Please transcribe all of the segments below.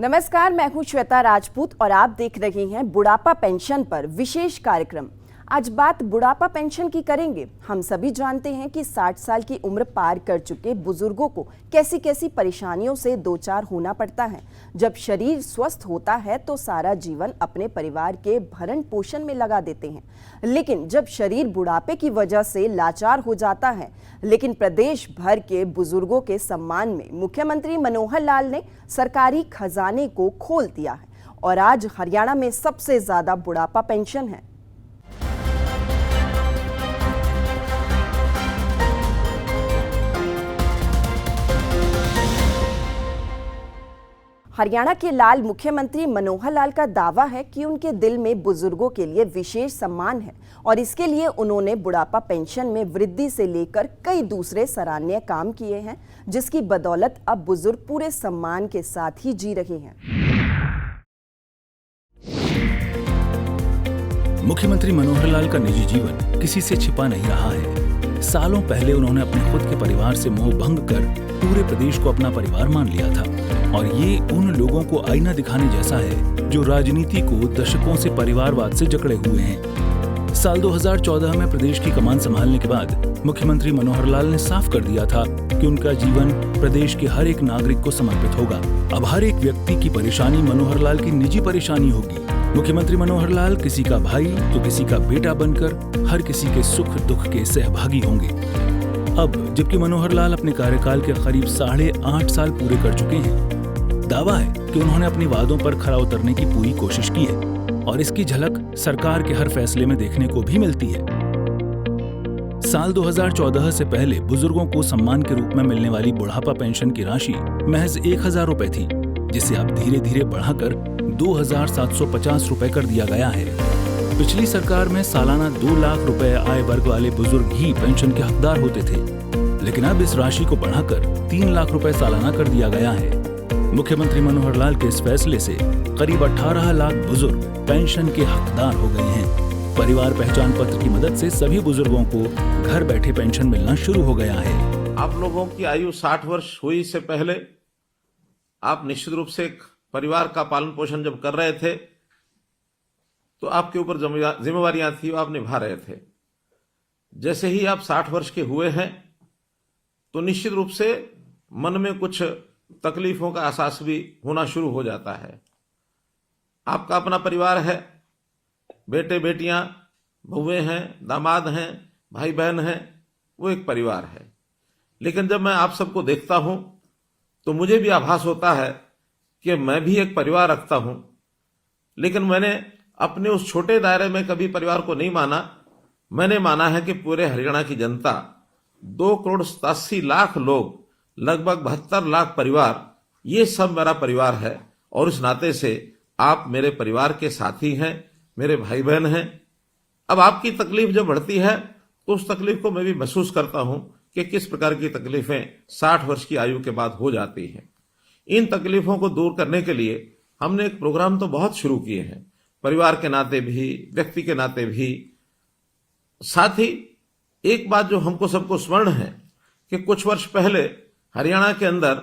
नमस्कार, मैं हूं श्वेता राजपूत और आप देख रहे हैं बुढ़ापा पेंशन पर विशेष कार्यक्रम। आज बात बुढ़ापा पेंशन की करेंगे। हम सभी जानते हैं कि 60 साल की उम्र पार कर चुके बुजुर्गों को कैसी कैसी परेशानियों से दो चार होना पड़ता है। जब शरीर स्वस्थ होता है तो सारा जीवन अपने परिवार के भरण पोषण में लगा देते हैं, लेकिन जब शरीर बुढ़ापे की वजह से लाचार हो जाता है। लेकिन प्रदेश भर के बुजुर्गों के सम्मान में मुख्यमंत्री मनोहर लाल ने सरकारी खजाने को खोल दिया है और आज हरियाणा में सबसे ज्यादा बुढ़ापा पेंशन है। हरियाणा के लाल मुख्यमंत्री मनोहर लाल का दावा है कि उनके दिल में बुजुर्गों के लिए विशेष सम्मान है और इसके लिए उन्होंने बुढ़ापा पेंशन में वृद्धि से लेकर कई दूसरे सराहनीय काम किए हैं, जिसकी बदौलत अब बुजुर्ग पूरे सम्मान के साथ ही जी रहे हैं। मुख्यमंत्री मनोहर लाल का निजी जीवन किसी से छिपा नहीं रहा है। सालों पहले उन्होंने अपने खुद के परिवार से मोह भंग कर पूरे प्रदेश को अपना परिवार मान लिया था और ये उन लोगों को आईना दिखाने जैसा है जो राजनीति को दशकों से परिवारवाद से जकड़े हुए हैं। साल 2014 में प्रदेश की कमान संभालने के बाद मुख्यमंत्री मनोहर लाल ने साफ कर दिया था कि उनका जीवन प्रदेश के हर एक नागरिक को समर्पित होगा। अब हर एक व्यक्ति की परेशानी मनोहर लाल की निजी परेशानी होगी। मुख्यमंत्री मनोहर लाल किसी का भाई तो किसी का बेटा बनकर हर किसी के सुख दुख के सहभागी होंगे। अब जबकि मनोहर लाल अपने कार्यकाल के करीब 8.5 साल पूरे कर चुके हैं, दावा है कि उन्होंने अपने वादों पर खरा उतरने की पूरी कोशिश की है और इसकी झलक सरकार के हर फैसले में देखने को भी मिलती है। साल 2014 से पहले बुजुर्गों को सम्मान के रूप में मिलने वाली बुढ़ापा पेंशन की राशि महज 1000 रुपए थी, जिसे अब धीरे धीरे बढ़ाकर 2750 रुपए कर दिया गया है। पिछली सरकार में सालाना 2 लाख रुपए आय वर्ग वाले बुजुर्ग ही पेंशन के हकदार होते थे, लेकिन अब इस राशि को बढ़ाकर 3 लाख रुपए सालाना कर दिया गया है। मुख्यमंत्री मनोहर लाल के इस फैसले से करीब 18 लाख बुजुर्ग पेंशन के हकदार हो गए हैं। परिवार पहचान पत्र की मदद से सभी बुजुर्गों को घर बैठे पेंशन मिलना शुरू हो गया है। आप लोगों की आयु 60 वर्ष हुई से पहले आप निश्चित रूप से एक परिवार का पालन पोषण जब कर रहे थे तो आपके ऊपर जिम्मेवारियां थी, वो आप निभा रहे थे। जैसे ही आप 60 वर्ष के हुए हैं तो निश्चित रूप से मन में कुछ तकलीफों का एहसास भी होना शुरू हो जाता है। आपका अपना परिवार है, बेटे बेटियां, बहुएं हैं, दामाद हैं, भाई बहन हैं, वो एक परिवार है। लेकिन जब मैं आप सबको देखता हूं तो मुझे भी आभास होता है कि मैं भी एक परिवार रखता हूं, लेकिन मैंने अपने उस छोटे दायरे में कभी परिवार को नहीं माना। मैंने माना है कि पूरे हरियाणा की जनता, 2,87,00,000 लोग, लगभग 72 लाख परिवार, ये सब मेरा परिवार है और इस नाते से आप मेरे परिवार के साथी हैं, मेरे भाई बहन हैं। अब आपकी तकलीफ जब बढ़ती है तो उस तकलीफ को मैं भी महसूस करता हूं कि किस प्रकार की तकलीफें 60 वर्ष की आयु के बाद हो जाती हैं। इन तकलीफों को दूर करने के लिए हमने एक प्रोग्राम तो बहुत शुरू किए हैं, परिवार के नाते भी, व्यक्ति के नाते भी। साथ ही एक बात जो हमको सबको स्मरण है कि कुछ वर्ष पहले हरियाणा के अंदर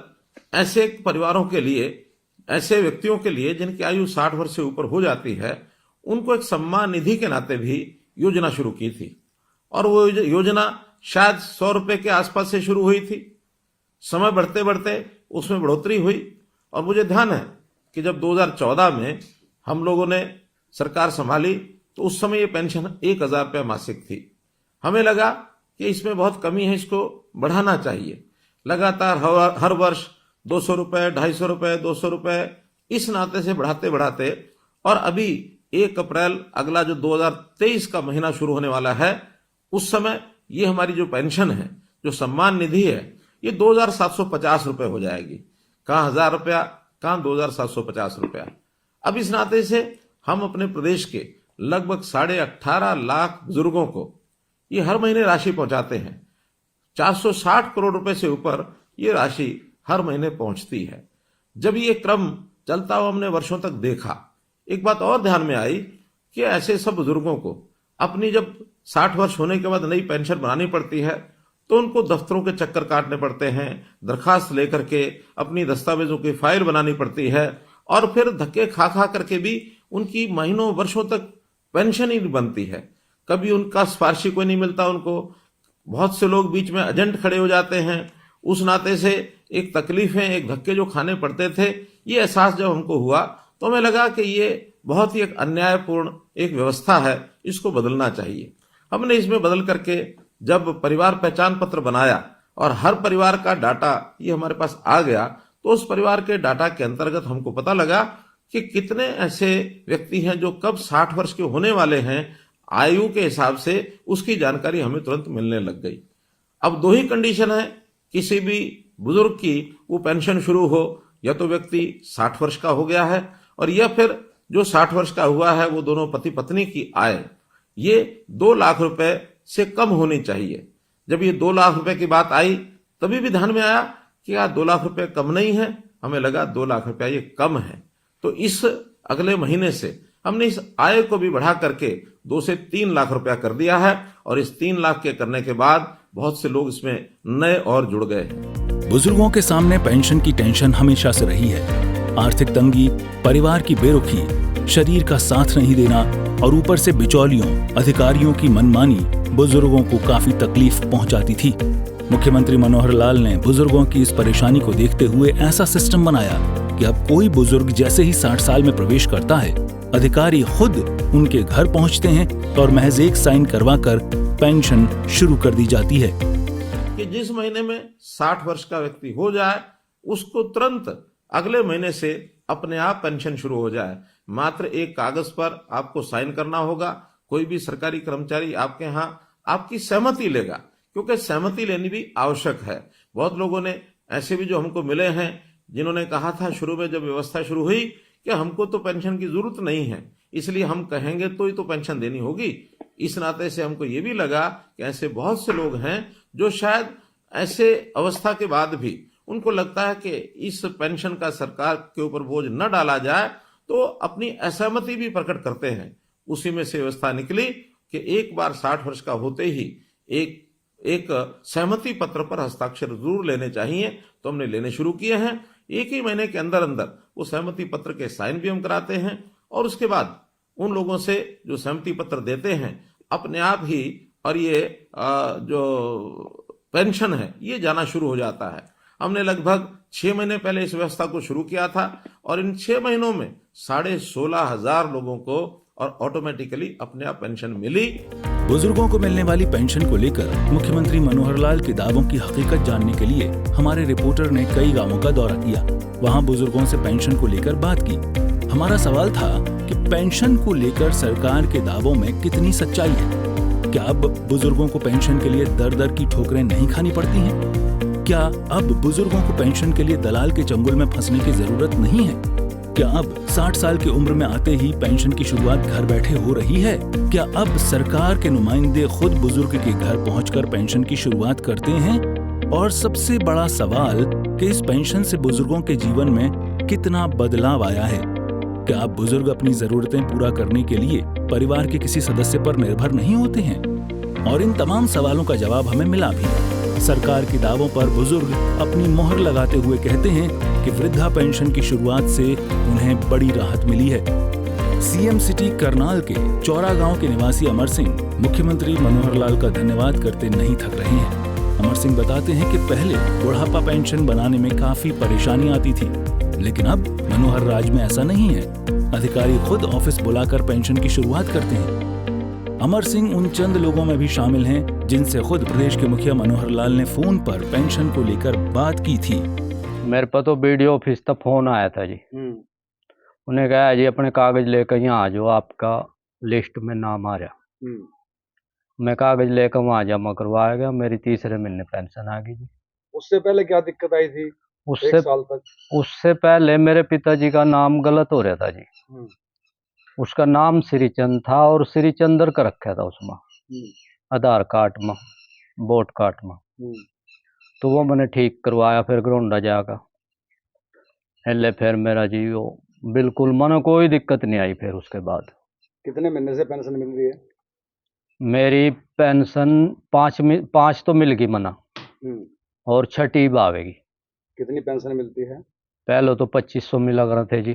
ऐसे परिवारों के लिए, ऐसे व्यक्तियों के लिए जिनकी आयु 60 वर्ष से ऊपर हो जाती है, उनको एक सम्मान निधि के नाते भी योजना शुरू की थी और वो योजना शायद 100 रुपए के आसपास से शुरू हुई थी। समय बढ़ते बढ़ते उसमें बढ़ोतरी हुई और मुझे ध्यान है कि जब 2014 में हम लोगों ने सरकार संभाली तो उस समय ये पेंशन 1000 रुपये मासिक थी। हमें लगा कि इसमें बहुत कमी है, इसको बढ़ाना चाहिए। लगातार हर वर्ष 200 रुपये, 250 रुपये, 200 रुपये, इस नाते से बढ़ाते बढ़ाते और अभी 1 अप्रैल अगला जो 2023 का महीना शुरू होने वाला है, उस समय ये हमारी जो पेंशन है, जो सम्मान निधि है, ये 2750 रुपये हो जाएगी। कहाँ 1000 रुपया, कहाँ 2750 रुपया। अब इस नाते से हम अपने प्रदेश के लगभग 18.5 लाख बुजुर्गों को ये हर महीने राशि पहुंचाते हैं। 460 करोड़ रुपए से ऊपर ये राशि हर महीने पहुंचती है। जब ये क्रम चलता हुआ हमने वर्षों तक देखा, एक बात और ध्यान में आई कि ऐसे सब बुजुर्गों को अपनी जब 60 वर्ष होने के बाद नई पेंशन बनानी पड़ती है तो उनको दफ्तरों के चक्कर काटने पड़ते हैं, दरखास्त लेकर के अपनी दस्तावेजों की फाइल बनानी पड़ती है और फिर धक्के खा खा करके भी उनकी महीनों वर्षों तक पेंशन ही नहीं बनती है। कभी उनका सिफारिशी कोई नहीं मिलता उनको। बहुत से लोग बीच में एजेंट खड़े हो जाते हैं। उस नाते से एक तकलीफें, एक धक्के जो खाने पड़ते थे, ये एहसास जब हमको हुआ तो हमें लगा कि ये बहुत ही एक अन्यायपूर्ण एक व्यवस्था है, इसको बदलना चाहिए। हमने इसमें बदल करके जब परिवार पहचान पत्र बनाया और हर परिवार का डाटा ये हमारे पास आ गया, तो उस परिवार के डाटा के अंतर्गत हमको पता लगा कि कितने ऐसे व्यक्ति हैं जो कब 60 वर्ष के होने वाले हैं, आयु के हिसाब से उसकी जानकारी हमें तुरंत मिलने लग गई। अब दो ही कंडीशन है किसी भी बुजुर्ग की, वो पेंशन शुरू हो या तो व्यक्ति 60 वर्ष का हो गया है और या फिर जो 60 वर्ष का हुआ है वो दोनों पति पत्नी की आय ये 2 लाख रुपए से कम होनी चाहिए। जब ये 2 लाख रुपए की बात आई तभी भी ध्यान में आया कि यार 2 लाख रुपए कम नहीं है, हमें लगा 2 लाख रुपया ये कम है। तो इस अगले महीने से हमने इस आय को भी बढ़ा करके 2 से 3 लाख रुपया कर दिया है और इस 3 लाख के करने के बाद बहुत से लोग इसमें नए और जुड़ गए हैं। बुजुर्गों के सामने पेंशन की टेंशन हमेशा से रही है। आर्थिक तंगी, परिवार की बेरुखी, शरीर का साथ नहीं देना और ऊपर से बिचौलियों, अधिकारियों की मनमानी बुजुर्गों को काफी तकलीफ पहुंचाती थी। मुख्यमंत्री मनोहर लाल ने बुजुर्गों की इस परेशानी को देखते हुए ऐसा सिस्टम बनाया कि अब कोई बुजुर्ग जैसे ही 60 साल में प्रवेश करता है, अधिकारी खुद उनके घर पहुंचते हैं और महज एक साइन करवाकर पेंशन शुरू कर दी जाती है कि जिस महीने में 60 वर्ष का व्यक्ति हो जाए उसको तुरंत अगले महीने से अपने आप पेंशन शुरू हो जाए। मात्र एक कागज पर आपको साइन करना होगा। कोई भी सरकारी कर्मचारी आपके यहाँ आपकी सहमति लेगा, क्योंकि सहमति लेनी भी आवश्यक है। बहुत लोगों ने ऐसे भी जो हमको मिले हैं जिन्होंने कहा था शुरू में जब व्यवस्था शुरू हुई कि हमको तो पेंशन की जरूरत नहीं है, इसलिए हम कहेंगे तो ही तो पेंशन देनी होगी। इस नाते से हमको ये भी लगा कि ऐसे बहुत से लोग हैं जो शायद ऐसे अवस्था के बाद भी उनको लगता है कि इस पेंशन का सरकार के ऊपर बोझ न डाला जाए, तो अपनी असहमति भी प्रकट करते हैं। उसी में से व्यवस्था निकली कि एक बार 60 वर्ष का होते ही एक सहमति पत्र पर हस्ताक्षर जरूर लेने चाहिए। तो हमने लेने शुरू किए हैं। एक ही महीने के अंदर अंदर वो सहमति पत्र के साइन भी हम कराते हैं और उसके बाद उन लोगों से जो सहमति पत्र देते हैं अपने आप ही और ये जो पेंशन है ये जाना शुरू हो जाता है। हमने लगभग 6 महीने पहले इस व्यवस्था को शुरू किया था और इन 6 महीनों में 16,500 लोगों को और ऑटोमेटिकली अपने आप पेंशन मिली। बुजुर्गों को मिलने वाली पेंशन को लेकर मुख्यमंत्री मनोहर लाल के दावों की हकीकत जानने के लिए हमारे रिपोर्टर ने कई गांवों का दौरा किया। वहां बुजुर्गों से पेंशन को लेकर बात की। हमारा सवाल था कि पेंशन को लेकर सरकार के दावों में कितनी सच्चाई है। क्या अब बुजुर्गों को पेंशन के लिए दर दर की ठोकरें नहीं खानी पड़ती हैं? क्या अब बुजुर्गों को पेंशन के लिए दलाल के चंगुल में फंसने की जरूरत नहीं है? क्या अब 60 साल की उम्र में आते ही पेंशन की शुरुआत घर बैठे हो रही है? क्या अब सरकार के नुमाइंदे खुद बुजुर्ग के घर पहुंचकर पेंशन की शुरुआत करते हैं? और सबसे बड़ा सवाल कि इस पेंशन से बुजुर्गों के जीवन में कितना बदलाव आया है? क्या अब बुजुर्ग अपनी जरूरतें पूरा करने के लिए परिवार के किसी सदस्य पर निर्भर नहीं होते हैं? और इन तमाम सवालों का जवाब हमें मिला भी। सरकार के दावों पर बुजुर्ग अपनी मोहर लगाते हुए कहते हैं कि वृद्धा पेंशन की शुरुआत से उन्हें बड़ी राहत मिली है। सीएम सिटी करनाल के चौरा गांव के निवासी अमर सिंह मुख्यमंत्री मनोहर लाल का धन्यवाद करते नहीं थक रहे हैं। अमर सिंह बताते हैं कि पहले बुढ़ापा पेंशन बनाने में काफी परेशानी आती थी, लेकिन अब मनोहर राज में ऐसा नहीं है। अधिकारी खुद ऑफिस बुलाकर पेंशन की शुरुआत करते हैं। अमर सिंह उन चंद लोगों में भी शामिल हैं जिनसे खुद प्रदेश के मुखिया मनोहर लाल ने फोन पर पेंशन को लेकर बात की थी। मेरे पास तो बीडीओ ऑफिस तक फोन आया था जी। उन्हें कहा जी अपने कागज लेकर यहाँ आ जाओ, आपका लिस्ट में नाम आ रहा। मैं कागज लेकर वहाँ जमा करवाया गया, मेरी तीसरे महीने पेंशन आ गई जी। उससे पहले क्या दिक्कत आई थी? उससे 1 साल तक उससे पहले मेरे पिताजी का नाम गलत हो रहा था जी। उसका नाम श्रीचंद था और श्रीचंदर का रखा था उसमें आधार कार्ड में, वोट कार्ड में। तो वो मैंने ठीक करवाया फिर ग्रोंडा जाकर। एले फिर मेरा जी वो बिल्कुल मन कोई दिक्कत नहीं आई। फिर उसके बाद कितने महीने से पेंशन मिल रही है? मेरी पेंशन 5 तो मिल गई मना और 6ठी आवेगी। कितनी पेंशन मिलती है? पहले तो 2500 मिला करे थे जी,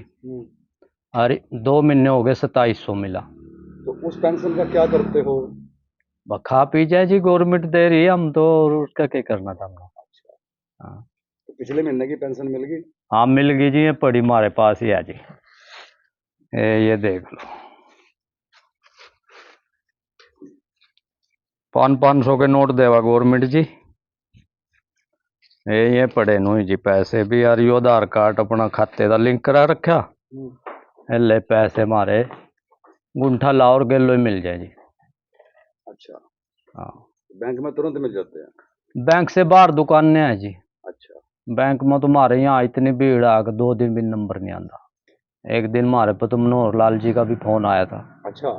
अरे 2 महीने हो गए 2700 मिला। तो उस पेंशन का क्या करते हो? बस खा पी जाए जी, गवर्नमेंट दे रही है, हम तो और उसका क्या करना था हमने। हाँ तो पिछले महीने की पेंशन मिल गई? हाँ मिल गई जी, ये पड़ी हमारे पास ही है जी, ये देख लो 500 के नोट देवा गवर्नमेंट जी, ये पड़े नु जी पैसे भी यार, यो आधार कार्ड अपना खाते का लिंक करा रखा, ले पैसे मारे गुंठा लाओ और गेलो ही मिल जाए जी। अच्छा, हाँ बैंक में तुरंत मिल जाते हैं? बैंक से बाहर दुकानें हैं जी, अच्छा, बैंक में तुम्हारे यहाँ इतनी भीड़ आ कि 2 दिन भी नंबर नहीं आता। एक दिन हमारे पे तो मनोहर लाल जी का भी फोन आया था, अच्छा,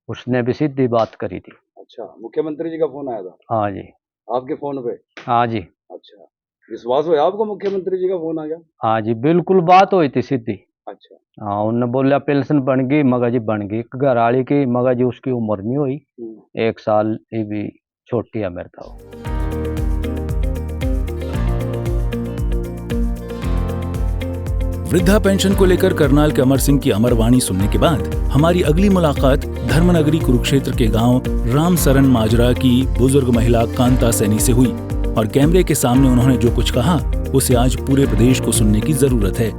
उसने भी सीधी बात करी थी। अच्छा, मुख्यमंत्री जी का फोन आया था हाँ जी, आपके फोन पे? हाँ जी, अच्छा, विश्वास हुआ आपको मुख्यमंत्री जी का फोन आ गया? हाँ जी, बिल्कुल बात हुई थी सीधी। अच्छा, हाँ उनने बोला पेंशन बन गई, मगर जी बन गई घर वाली की, मगर जी उसकी उम्र नहीं हुई, 1 साल ही भी छोटी है मेरे था। वृद्धा पेंशन को लेकर करनाल के अमर सिंह की अमर वाणी सुनने के बाद हमारी अगली मुलाकात धर्मनगरी कुरुक्षेत्र के गांव रामसरन माजरा की बुजुर्ग महिला कांता सैनी से हुई और कैमरे के सामने उन्होंने जो कुछ कहा उसे आज पूरे प्रदेश को सुनने की जरूरत है।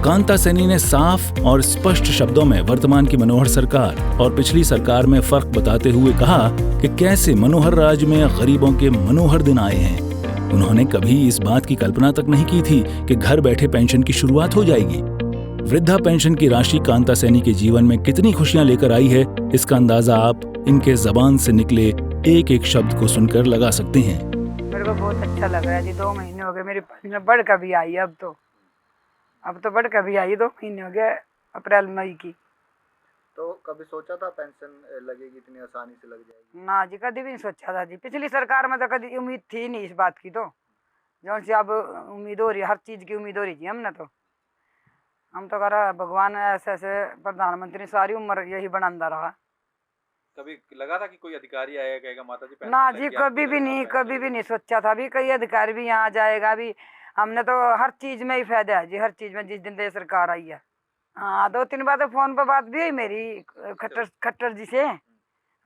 कांता सैनी ने साफ और स्पष्ट शब्दों में वर्तमान की मनोहर सरकार और पिछली सरकार में फर्क बताते हुए कहा कि कैसे मनोहर राज में गरीबों के मनोहर दिन आए हैं। उन्होंने कभी इस बात की कल्पना तक नहीं की थी कि घर बैठे पेंशन की शुरुआत हो जाएगी। वृद्धा पेंशन की राशि कांता सैनी के जीवन में कितनी खुशियां लेकर आई है, इसका अंदाजा आप इनके जबान से निकले एक एक शब्द को सुनकर लगा सकते हैं। मेरे को बहुत अच्छा लग रहा है जी, 2 महीने हो गए मेरी पेंशन बढ़ कर भी आई है, अब तो बढ़ कर भी आई, 2 महीने हो गए अप्रैल मई की। तो कभी सोचा था पेंशन लगेगी, इतनी आसानी से लग जाएगी? ना जी, कभी भी नहीं सोचा था जी, पिछली सरकार में तो कभी उम्मीद थी नहीं इस बात की, तो जो सी अब उम्मीद हो रही है, हर चीज़ की उम्मीद हो रही जी हमने तो। हम तो कह भगवान ऐसे ऐसे प्रधानमंत्री सारी उम्र यही बनाता रहा। कभी लगा था कि कोई अधिकारी आएगा कहेगा माता जी पेंशन ना लग जी, गई, कभी आपको भी लगेगा नहीं, पेंशन कभी भी नहीं सोचा था भी कई अधिकारी भी यहाँ जाएगा भी। हमने तो हर चीज़ में ही फायदा है जी, हर चीज़ में, जिस दिन से सरकार आई है। हाँ 2-3 बार तो फोन पर बात भी हुई मेरी खट्टर जी से,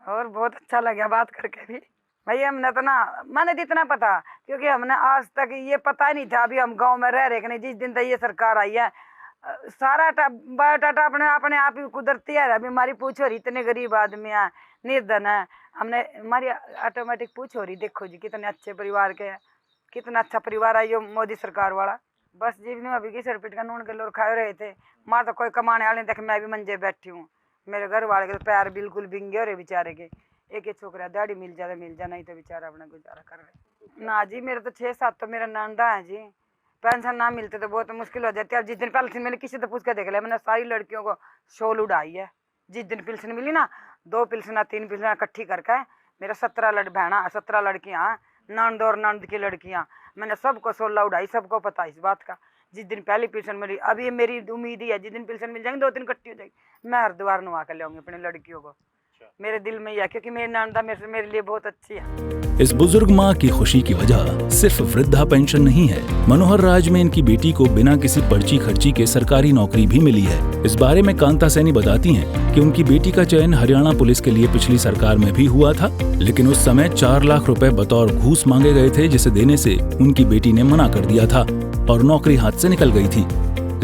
और बहुत अच्छा लगा बात करके भी। भाई हमने तो ना, मैंने तो इतना पता, क्योंकि हमने आज तक ये पता ही नहीं था अभी हम गांव में रह रहे कि नहीं। जिस दिन तक ये सरकार आई है सारा बायोडाटा अपने आप ही कुदरती है। अभी हमारी पूछ हो रही, इतने गरीब आदमी है, निर्धन है, हमने हमारी ऑटोमेटिक पूछ हो रही, देखो जी कितने अच्छे परिवार के हैं, कितना अच्छा परिवार है ये मोदी सरकार वाला। बस जीवन में अभी की सरपीट का नून किलो खाए रहे थे, माँ तो कोई कमाने वाले देख, मैं भी मंजे बैठी हूँ। मेरे घर वाले के पैर बिल्कुल बिंगे हो रहे बेचारे के, एक छोकरा दाढ़ी मिल जा नहीं तो बेचारा अपना गुजारा कर रहे। ना जी मेरे तो 6-7 तो मेरा नांदा है जी, पेंशन ना मिलते तो बहुत मुश्किल हो जाती है। अब जिस दिन पेंशन मिली किसी तो पूछ के देख लिया, मैंने सारी लड़कियों को शोल उड़ाई है। जिस दिन पेंशन मिली ना, 2 पेंशन 3 पेंशन इकट्ठी करके मेरा 17 लड़कियाँ, नंद और नंद की लड़कियाँ, मैंने सबको 16 उड़ाई, सबको पता इस बात का। जिस दिन पहली पेंशन मिली, अब ये मेरी उम्मीद ही है जिस दिन पेंशन मिल जाएंगे 2-3 इकट्ठी हो जाएगी, मैं हरिद्वार नवा कर ले आऊँगी अपनी लड़कियों को। मेरे दिल में ही है, क्योंकि मेरी नंदा मेरे लिए बहुत अच्छी है। इस बुजुर्ग माँ की खुशी की वजह सिर्फ वृद्धा पेंशन नहीं है। मनोहर राज में इनकी बेटी को बिना किसी पर्ची खर्ची के सरकारी नौकरी भी मिली है। इस बारे में कांता सैनी बताती हैं कि उनकी बेटी का चयन हरियाणा पुलिस के लिए पिछली सरकार में भी हुआ था, लेकिन उस समय 4 लाख रुपए बतौर घूस मांगे गए थे, जिसे देने से उनकी बेटी ने मना कर दिया था और नौकरी हाथ से निकल गई थी।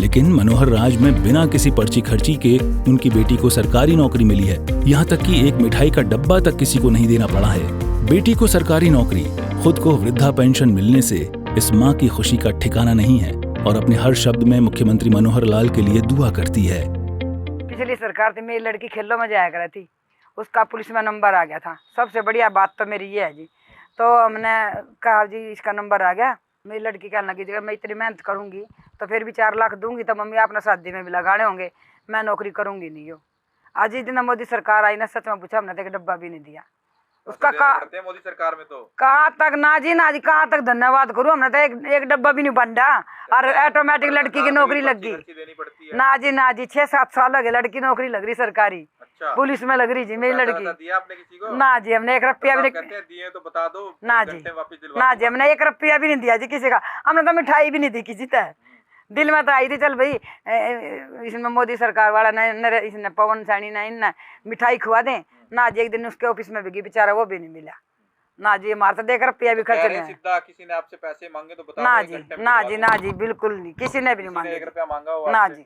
लेकिन मनोहर राज में बिना किसी पर्ची खर्ची के उनकी बेटी को सरकारी नौकरी मिली है। यहाँ तक कि एक मिठाई का डब्बा तक किसी को नहीं देना पड़ा है। बेटी को सरकारी नौकरी, खुद को वृद्धा पेंशन मिलने से इस माँ की खुशी का ठिकाना नहीं है और अपने हर शब्द में मुख्यमंत्री मनोहर लाल के लिए दुआ करती है। पिछली सरकार थी, मेरी लड़की खेलों में जाया करी थी, उसका पुलिस में नंबर आ गया था। सबसे बढ़िया बात तो मेरी ये है जी, तो हमने कहा जी इसका नंबर आ गया। मेरी लड़की कहने लगी जब मैं इतनी मेहनत करूँगी तो फिर भी 4 लाख दूंगी तो मम्मी अपना शादी में भी लगाने होंगे, मैं नौकरी करूँगी नहीं हो। आज जिस दिन मोदी सरकार आई ना, सच में पूछा हमने तो एक डब्बा भी नहीं दिया उसका। मोदी सरकार में तो कहाँ तक ना जी कहाँ तक धन्यवाद करूँ, हमने तो एक डब्बा भी नहीं बंटा और ऑटोमेटिक लड़की की नौकरी लग गई। ना जी 6-7 साल हो गए लड़की नौकरी लग रही सरकारी। अच्छा। पुलिस में लग रही जी मेरी लड़की। दिया आपने किसी को? ना जी हमने 1 रुपया भी दिए तो बता दो। ना जी हमने 1 रुपया भी नहीं दिया जी किसी का, हमने तो मिठाई भी नहीं दी किसी तक। दिल में तो आई थी चल भाई इसमें मोदी सरकार वाला इसने पवन सैनी ने इन मिठाई खुआ दें ना जी। एक दिन उसके ऑफिस में भी बेचारा वो भी नहीं मिला ना जी। हमारा तो देख रुपया भी खर्च नहीं। सीधा किसी ने आपसे पैसे मांगे तो बता ना जी ना जी ना जी बिल्कुल नहीं, किसी ने भी नहीं मांगे। 1 रुपया मांगा हो ना जी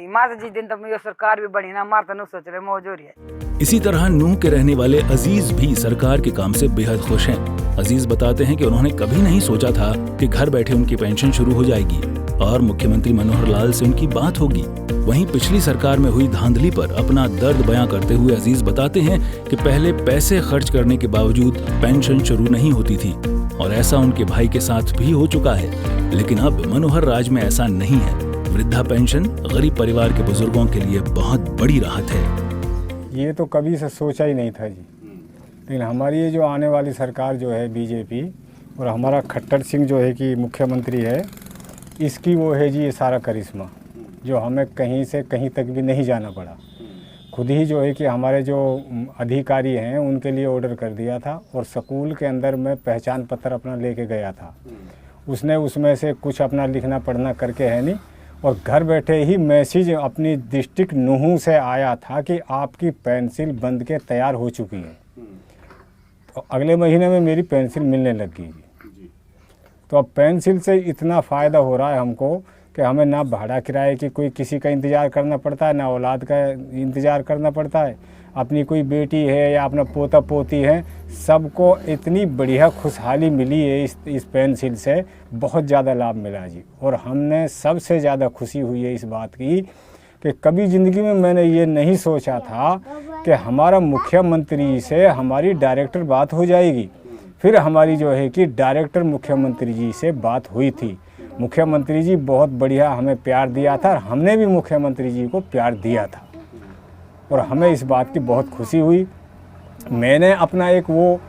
मार जिस दिन तक ये सरकार भी बनी ना मार तो नहीं सोच रहे मौज हो रही है। इसी तरह नूह के रहने वाले अजीज भी सरकार के काम से बेहद खुश हैं। अजीज बताते हैं कि उन्होंने कभी नहीं सोचा था कि घर बैठे उनकी पेंशन शुरू हो जाएगी और मुख्यमंत्री मनोहर लाल से उनकी बात होगी। वहीं पिछली सरकार में हुई धांधली पर अपना दर्द बयां करते हुए अजीज बताते हैं कि पहले पैसे खर्च करने के बावजूद पेंशन शुरू नहीं होती थी और ऐसा उनके भाई के साथ भी हो चुका है। लेकिन अब मनोहर राज में ऐसा नहीं है। वृद्धा पेंशन गरीब परिवार के बुजुर्गों के लिए बहुत बड़ी राहत है। ये तो कभी से सोचा ही नहीं था जी, लेकिन हमारी ये जो आने वाली सरकार जो है बीजेपी और हमारा खट्टर सिंह जो है कि मुख्यमंत्री है, इसकी वो है जी ये सारा करिश्मा जो हमें कहीं से कहीं तक भी नहीं जाना पड़ा। खुद ही जो है कि हमारे जो अधिकारी हैं उनके लिए ऑर्डर कर दिया था और स्कूल के अंदर मैं पहचान पत्र अपना लेके गया था। उसने उसमें से कुछ अपना लिखना पढ़ना करके है नहीं और घर बैठे ही मैसेज अपनी डिस्ट्रिक्ट नूह से आया था कि आपकी पेंसिल बंद के तैयार हो चुकी है। तो अगले महीने में मेरी पेंसिल मिलने लग गई। तो अब पेंसिल से इतना फ़ायदा हो रहा है हमको कि हमें ना भाड़ा किराए की कोई किसी का इंतज़ार करना पड़ता है, ना औलाद का इंतज़ार करना पड़ता है। अपनी कोई बेटी है या अपना पोता पोती है, सबको इतनी बढ़िया खुशहाली मिली है इस पेंसिल से, बहुत ज़्यादा लाभ मिला जी। और हमने सबसे ज़्यादा खुशी हुई है इस बात की कि कभी ज़िंदगी में मैंने ये नहीं सोचा था कि हमारा मुख्यमंत्री से हमारी डायरेक्टर बात हो जाएगी। फिर हमारी जो है कि डायरेक्टर मुख्यमंत्री जी से बात हुई थी। मुख्यमंत्री जी बहुत बढ़िया हमें प्यार दिया था और हमने भी मुख्यमंत्री जी को प्यार दिया था और हमें इस बात की बहुत खुशी हुई। मैंने अपना एक वो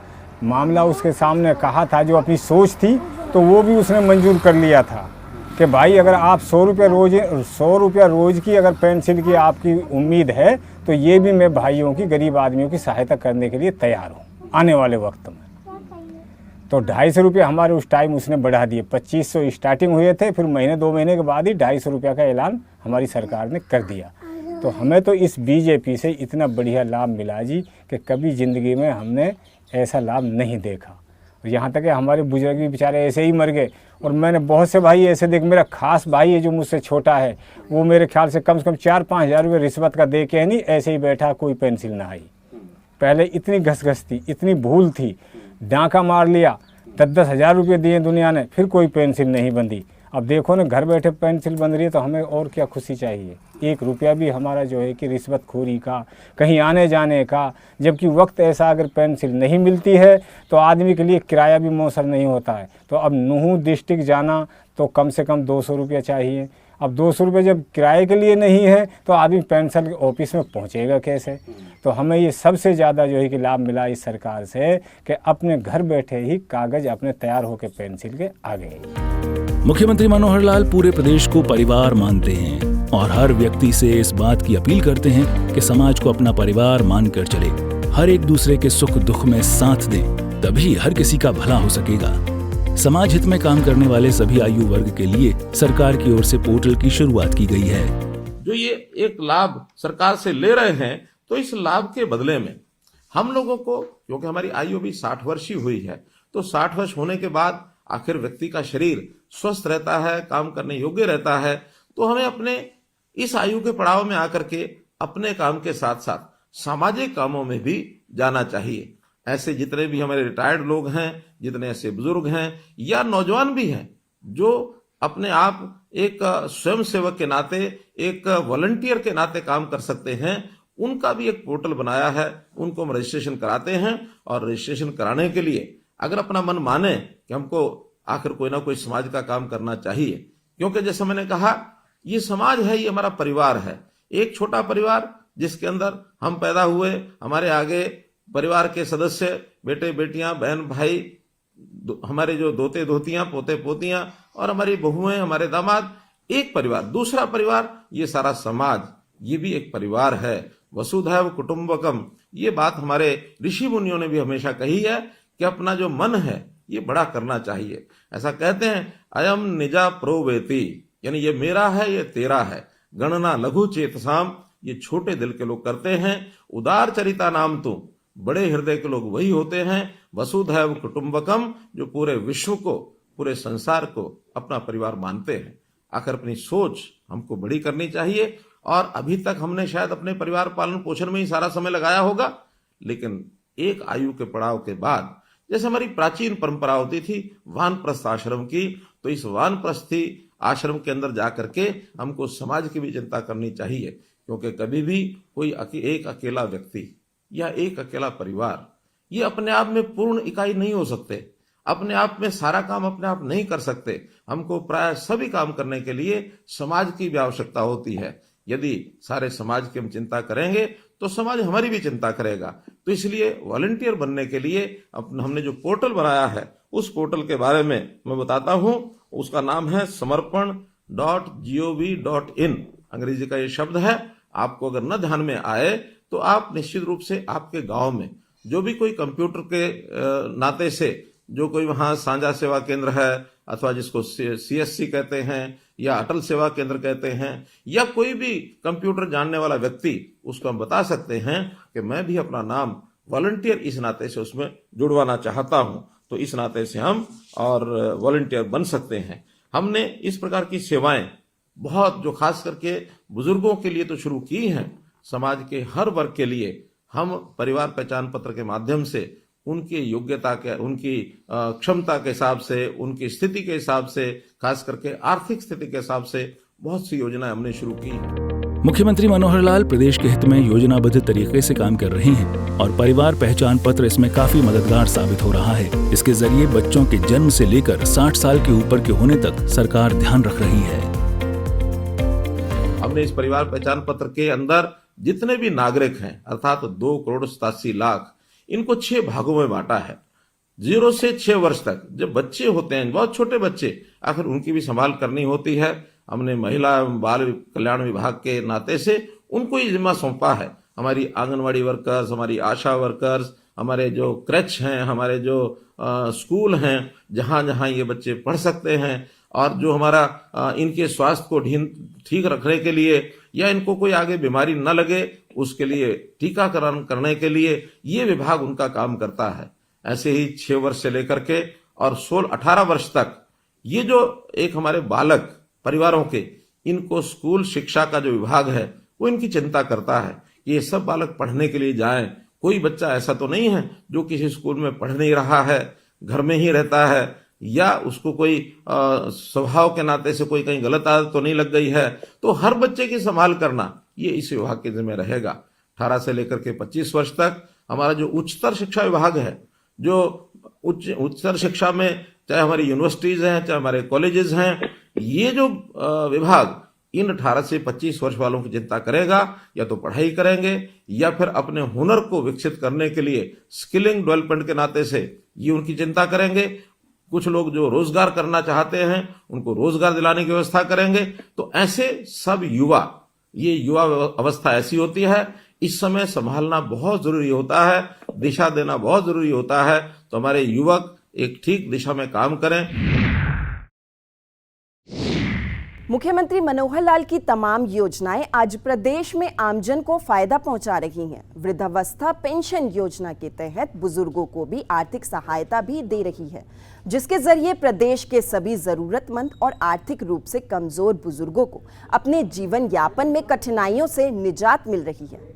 मामला उसके सामने कहा था जो अपनी सोच थी, तो वो भी उसने मंजूर कर लिया था कि भाई अगर आप 100 रुपया रोज़ की अगर पेंसिल की आपकी उम्मीद है तो ये भी मैं भाइयों की गरीब आदमियों की सहायता करने के लिए तैयार हूँ आने वाले वक्त में। तो 250 रुपये हमारे उस टाइम उसने बढ़ा दिए। 2500 स्टार्टिंग हुए थे, फिर महीने 2 महीने के बाद ही 250 रुपये का ऐलान हमारी सरकार ने कर दिया। तो हमें तो इस बीजेपी से इतना बढ़िया लाभ मिला जी कि कभी ज़िंदगी में हमने ऐसा लाभ नहीं देखा। यहाँ तक कि हमारे बुजुर्ग भी बेचारे ऐसे ही मर गए और मैंने बहुत से भाई ऐसे देख, मेरा खास भाई है जो मुझसे छोटा है, वो मेरे ख्याल से कम 4-5 हज़ार रुपये रिश्वत का दे के है नहीं ऐसे ही बैठा, कोई पेंसिल ना आई। पहले इतनी घसघस थी, इतनी भूल थी, डांका मार लिया, 10-10 हज़ार रुपये दिए दुनिया ने, फिर कोई पेंसिल नहीं बंधी। अब देखो ना घर बैठे पेंसिल बन रही है तो हमें और क्या खुशी चाहिए। 1 रुपया भी हमारा जो है कि रिश्वतखोरी का, कहीं आने जाने का, जबकि वक्त ऐसा अगर पेंसिल नहीं मिलती है तो आदमी के लिए किराया भी मौसर नहीं होता है। तो अब नूह डिस्ट्रिक्ट जाना तो कम से कम 200 रुपया चाहिए। अब 200 रुपये जब किराए के लिए नहीं है तो आदमी पेंशन ऑफिस में पहुंचेगा कैसे। तो हमें ये सबसे ज़्यादा जो है कि लाभ मिला इस सरकार से कि अपने घर बैठे ही कागज़ अपने तैयार होकर पेंसिल के आ गए। मुख्यमंत्री मनोहर लाल पूरे प्रदेश को परिवार मानते हैं और हर व्यक्ति से इस बात की अपील करते हैं कि समाज को अपना परिवार मानकर चले, हर एक दूसरे के सुख दुख में साथ दे, तभी हर किसी का भला हो सकेगा। समाज हित में काम करने वाले सभी आयु वर्ग के लिए सरकार की ओर से पोर्टल की शुरुआत की गई है। जो ये एक लाभ सरकार से ले रहे हैं, तो इस लाभ के बदले में हम लोगों को, क्योंकि हमारी आयु भी 60 वर्ष ही हुई है, तो 60 वर्ष होने के बाद आखिर व्यक्ति का शरीर स्वस्थ रहता है, काम करने योग्य रहता है, तो हमें अपने इस आयु के पड़ाव में आकर के अपने काम के साथ साथ सामाजिक कामों में भी जाना चाहिए। ऐसे जितने भी हमारे रिटायर्ड लोग हैं, जितने ऐसे बुजुर्ग हैं या नौजवान भी हैं जो अपने आप एक स्वयं सेवक के नाते, एक वॉलंटियर के नाते काम कर सकते हैं, उनका भी एक पोर्टल बनाया है। उनको हम रजिस्ट्रेशन कराते हैं और रजिस्ट्रेशन कराने के लिए अगर अपना मन माने कि हमको आखिर कोई ना कोई समाज का काम करना चाहिए, क्योंकि जैसे मैंने कहा ये समाज है, ये हमारा परिवार है, एक छोटा परिवार जिसके अंदर हम पैदा हुए, हमारे आगे परिवार के सदस्य, बेटे बेटियां, बहन भाई, हमारे जो दोते धोतियां, पोते पोतियां और हमारी बहुएं, हमारे दामाद, एक परिवार। दूसरा परिवार ये सारा समाज, ये भी एक परिवार है। वसुधैव कुटुंबकम, ये बात हमारे ऋषि मुनियों ने भी हमेशा कही है कि अपना जो मन है ये बड़ा करना चाहिए। ऐसा कहते हैं अयम निजा प्रोवेति, यानी ये मेरा है ये तेरा है। गणना लघु चेतसाम, ये छोटे दिल के लोग करते हैं। उदार चरिता नाम तुम, बड़े हृदय के लोग वही होते हैं। वसुधैव कुटुंबकम, जो पूरे विश्व को पूरे संसार को अपना परिवार मानते हैं। आखिर अपनी सोच हमको बड़ी करनी चाहिए। और अभी तक हमने शायद अपने परिवार पालन पोषण में ही सारा समय लगाया होगा, लेकिन एक आयु के पड़ाव के बाद, जैसे हमारी प्राचीन परंपरा होती थी वानप्रस्थ आश्रम की, तो इस वानप्रस्थी आश्रम के अंदर जाकर के हमको समाज की भी चिंता करनी चाहिए। क्योंकि कभी भी कोई एक अकेला व्यक्ति या एक अकेला परिवार ये अपने आप में पूर्ण इकाई नहीं हो सकते। अपने आप में सारा काम अपने आप नहीं कर सकते। हमको प्राय सभी काम करने के लिए समाज की भी आवश्यकता होती है। यदि सारे समाज की हम चिंता करेंगे तो समाज हमारी भी चिंता करेगा। तो इसलिए वॉलंटियर बनने के लिए हमने जो पोर्टल बनाया है, उस पोर्टल के बारे में मैं बताता हूं। उसका नाम है samarpan.gov.in। अंग्रेजी का ये शब्द है। आपको अगर न ध्यान में आए तो आप निश्चित रूप से आपके गांव में जो भी कोई कंप्यूटर के नाते से जो कोई वहां साझा सेवा केंद्र है, अथवा जिसको CSC कहते हैं या अटल सेवा केंद्र कहते हैं, या कोई भी कंप्यूटर जानने वाला व्यक्ति, उसको हम बता सकते हैं कि मैं भी अपना नाम वॉलंटियर इस नाते से उसमें जुड़वाना चाहता हूं। तो इस नाते से हम और वॉलंटियर बन सकते हैं। हमने इस प्रकार की सेवाएं बहुत, जो खास करके बुजुर्गों के लिए तो शुरू की हैं, समाज के हर वर्ग के लिए हम परिवार पहचान पत्र के माध्यम से उनकी योग्यता के, उनकी क्षमता के हिसाब से, उनकी स्थिति के हिसाब से, खास करके आर्थिक स्थिति के हिसाब से बहुत सी योजनाएं हमने शुरू की। मुख्यमंत्री मनोहर लाल प्रदेश के हित में योजनाबद्ध तरीके से काम कर रहे हैं और परिवार पहचान पत्र इसमें काफी मददगार साबित हो रहा है। इसके जरिए बच्चों के जन्म से लेकर 60 साल के ऊपर के होने तक सरकार ध्यान रख रही है। हमने इस परिवार पहचान पत्र के अंदर जितने भी नागरिक हैं, अर्थात 2,87,00,000, इनको 6 भागों में बांटा है। 0 से 6 वर्ष तक जब बच्चे होते हैं, बहुत छोटे बच्चे, आखिर उनकी भी संभाल करनी होती है। हमने महिला एवं बाल कल्याण विभाग के नाते से उनको ये जिम्मा सौंपा है। हमारी आंगनवाड़ी वर्कर्स, हमारी आशा वर्कर्स, हमारे जो क्रच हैं, हमारे जो स्कूल हैं, जहां जहां ये बच्चे पढ़ सकते हैं, और जो हमारा इनके स्वास्थ्य को ठीक रखने के लिए या इनको कोई आगे बीमारी न लगे उसके लिए टीकाकरण करने के लिए ये विभाग उनका काम करता है। ऐसे ही 6 वर्ष से लेकर के और 16-18 वर्ष तक ये जो एक हमारे बालक परिवारों के, इनको स्कूल शिक्षा का जो विभाग है वो इनकी चिंता करता है कि ये सब बालक पढ़ने के लिए जाएं। कोई बच्चा ऐसा तो नहीं है जो किसी स्कूल में पढ़ नहीं रहा है, घर में ही रहता है, या उसको कोई स्वभाव के नाते से कोई कहीं गलत आदत तो नहीं लग गई है। तो हर बच्चे की संभाल करना ये इस विभाग के जिम्मे रहेगा। 18 से लेकर के 25 वर्ष तक हमारा जो उच्चतर शिक्षा विभाग है, जो उच्चतर शिक्षा में चाहे हमारी यूनिवर्सिटीज हैं, चाहे हमारे कॉलेजेस हैं, ये जो विभाग इन 18 से 25 वर्ष वालों की चिंता करेगा। या तो पढ़ाई करेंगे या फिर अपने हुनर को विकसित करने के लिए स्किलिंग डेवलपमेंट के नाते से ये उनकी चिंता करेंगे। कुछ लोग जो रोजगार करना चाहते हैं उनको रोजगार दिलाने की व्यवस्था करेंगे। तो ऐसे सब युवा, ये युवा अवस्था ऐसी होती है, इस समय संभालना बहुत जरूरी होता है, दिशा देना बहुत जरूरी होता है। तो हमारे युवक एक ठीक दिशा में काम करें। मुख्यमंत्री मनोहर लाल की तमाम योजनाएं आज प्रदेश में आमजन को फायदा पहुंचा रही हैं। वृद्धावस्था पेंशन योजना के तहत बुजुर्गों को भी आर्थिक सहायता भी दे रही है, जिसके जरिए प्रदेश के सभी जरूरतमंद और आर्थिक रूप से कमजोर बुजुर्गों को अपने जीवन यापन में कठिनाइयों से निजात मिल रही है।